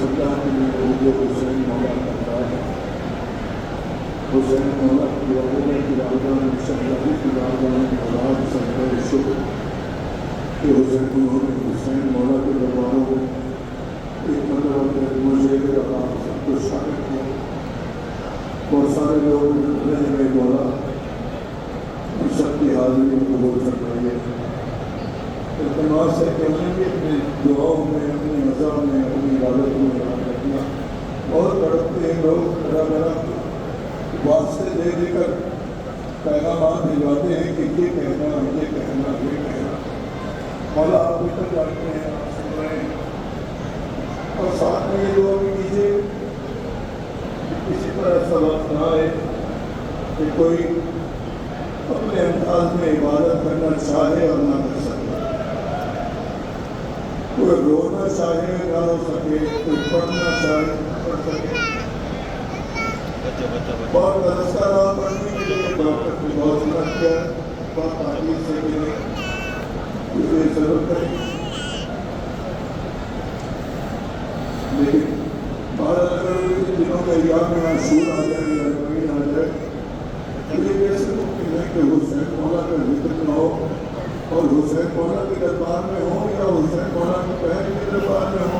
اللہ کے لیے جو حسین مولا کرتا ہے، حسین مولا کی والدہ کی والدہ شہزادی کی والدہ اولاد سب شکر کہ انہوں نے حسین مولا کے درباروں کو ایک مطلب مجھے سب کچھ شامل کیا. بہت سارے لوگ رہے مولا ان سب کی حاضری قبول فرمائیے. التماس ہے کہ انہیں بھی اپنے دعاؤں میں، اپنی مذہب میں، اپنی عبادت میں یاد رکھنا. اور تڑپتے ہیں لوگ طرح طرح واسطے دے دے کر پیغامات بھجواتے ہیں کہ یہ کہنا، یہ کہنا، یہ کہنا. مولا آپ بھی تک جانتے ہیں، آپ سن رہے ہیں. اور ساتھ میں یہ دعا بھی کیجیے کہ کسی پر ایسا وقت نہ آئے کہ کوئی اپنے انداز میں عبادت کرنا چاہے اور نہ کر سکے، کوئی رونا چاہے نہ رو سکے، کوئی پڑھنا چاہے نہ پڑھ سکے. بہت رستہ رہا پڑھنے کے لیے ڈاکٹر نے بہت محنت کیا ہے، بہت تعریف سے کہ نہیں مجھے ضرورت ہے. لیکن بھارت اگر دنوں کا ایام میں عاشور آ جائے یا رمضان آ جائے تو یہ کیسے ممکن ہے کہ حسین مولا کا ذکر نہ ہو اور حسین مولا کے دربار میں ہو یا حسین مولا کی بہن کے دربار میں ہو.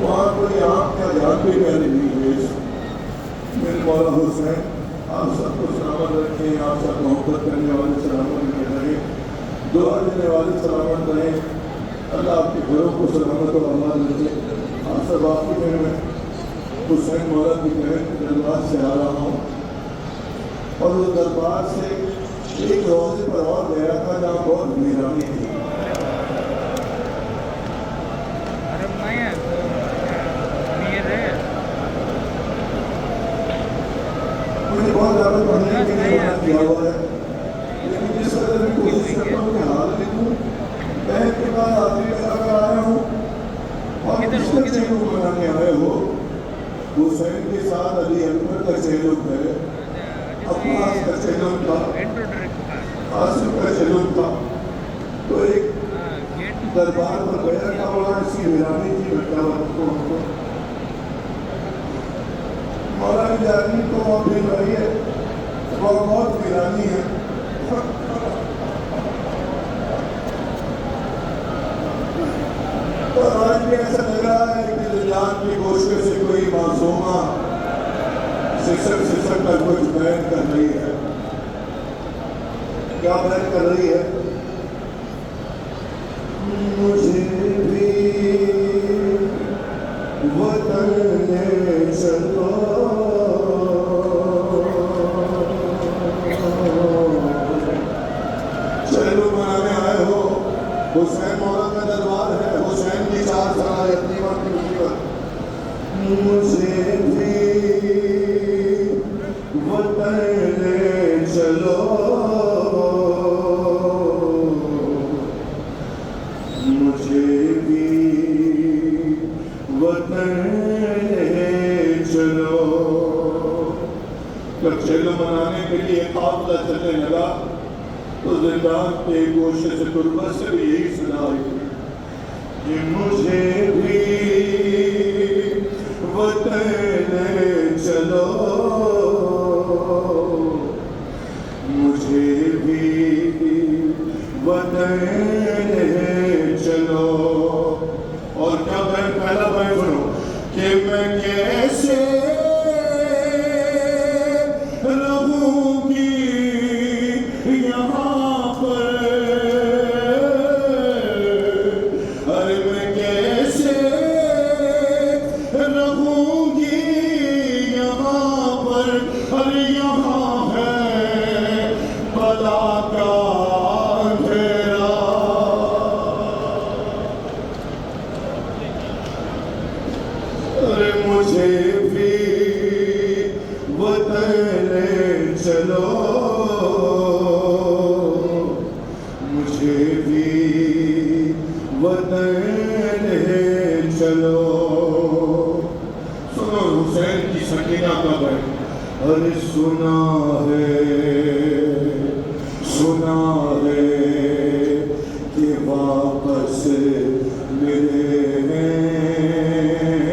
وہاں کوئی آپ کا دھیان بھی پہلے نہیں ہوئے. میرے مولا حسین آپ سب کو سلامت رکھیں، آپ سب محبت کرنے والے سلامت رہیں، دعا دینے والے سلامت رہیں. اللہ آپ کے گھروں کو سلامت و آباد رکھے. آپ سب آپ کی میں حسین مولا کی بہن کے دربار سے آ رہا ہوں اور اس دربار سے ایک روزے پر اور گیا تھا جہاں بہت ویرانی تھی. مجھے بہت زیادہ پڑھنے کے لیے منع کیا ہوا ہے، لیکن جس قدر میں کوشش کرتا ہوں کہ حال لکھوں. بہن کے بعد آدمی لگا کر آیا ہوں اور اس کا چہلو بنانے آئے ہو. حسین کے ساتھ علی اکبر کا چہلو ہے، عباس کا چہلو تھا، قاسم کا چہلو تھا. تو ایک دربار پر گیا تھا، وہاں اس کی ویرانی تھی. بچہ کو مولا کی جانی تو وہاں بھیج رہی ہے، وہ بہت ویرانی ہے. اور آج بھی ایسا لگ رہا ہے کہ جان کی گوشت سے کوئی معصومہ سسک کر کچھ بیان کر رہی ہے. کیا بیان کر رہی ہے؟ مجھے بھی وطن لے چلو، چلو منانے آئے ہو. حسین مولا کا دربار ہے، حسین کی 4 سالہ یتیمہ کی مصیبت. مجھے بھی وطن لے چلو، مجھے بھی وطن لے چلو. جب چلو منانے کے لیے قافلہ چلنے لگا تو زندان کے گوشے سے تربت سے بھی یہی صدا آئی کہ مجھے بھی وطن لے چلو، مجھے بھی وطن لے چلو. اور کیا پہلا بیان سنو کہ میں کیسے رہوں گی یہاں پر، ارے میں کیسے رہوں گی یہاں پر، ارے یہاں ہے بلا کا اندھیرا. ارے مجھے بھی وطن لے چلو، مجھے بھی وطن لے چلو. سنو حسین کی سکینہ کب ہے؟ ارے سنا ہے کہ واپس ملے ہیں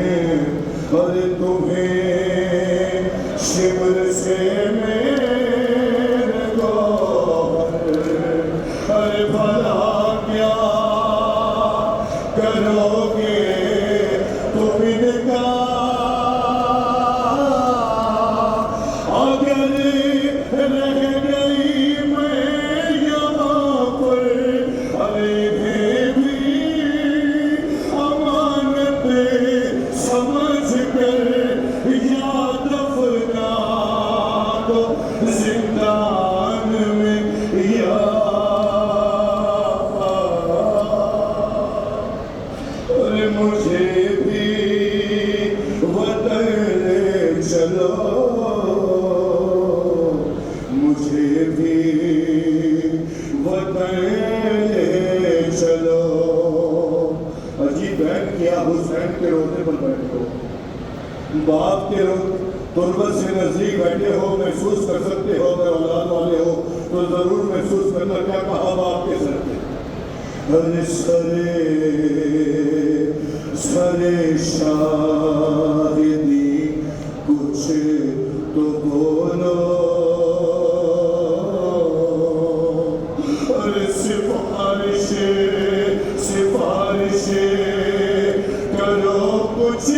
روزے پر بیٹھے ہو, باپ کے تربت سے نزدیک بیٹھے ہو, محسوس کر سکتے ہو اگر اولاد والے ہو تو ضرور محسوس کرنا کیا کہا باپ کے سر پہ. ارے سرے شاہدی کچھ تو بولو, ارے سفارشیں کرو کچھ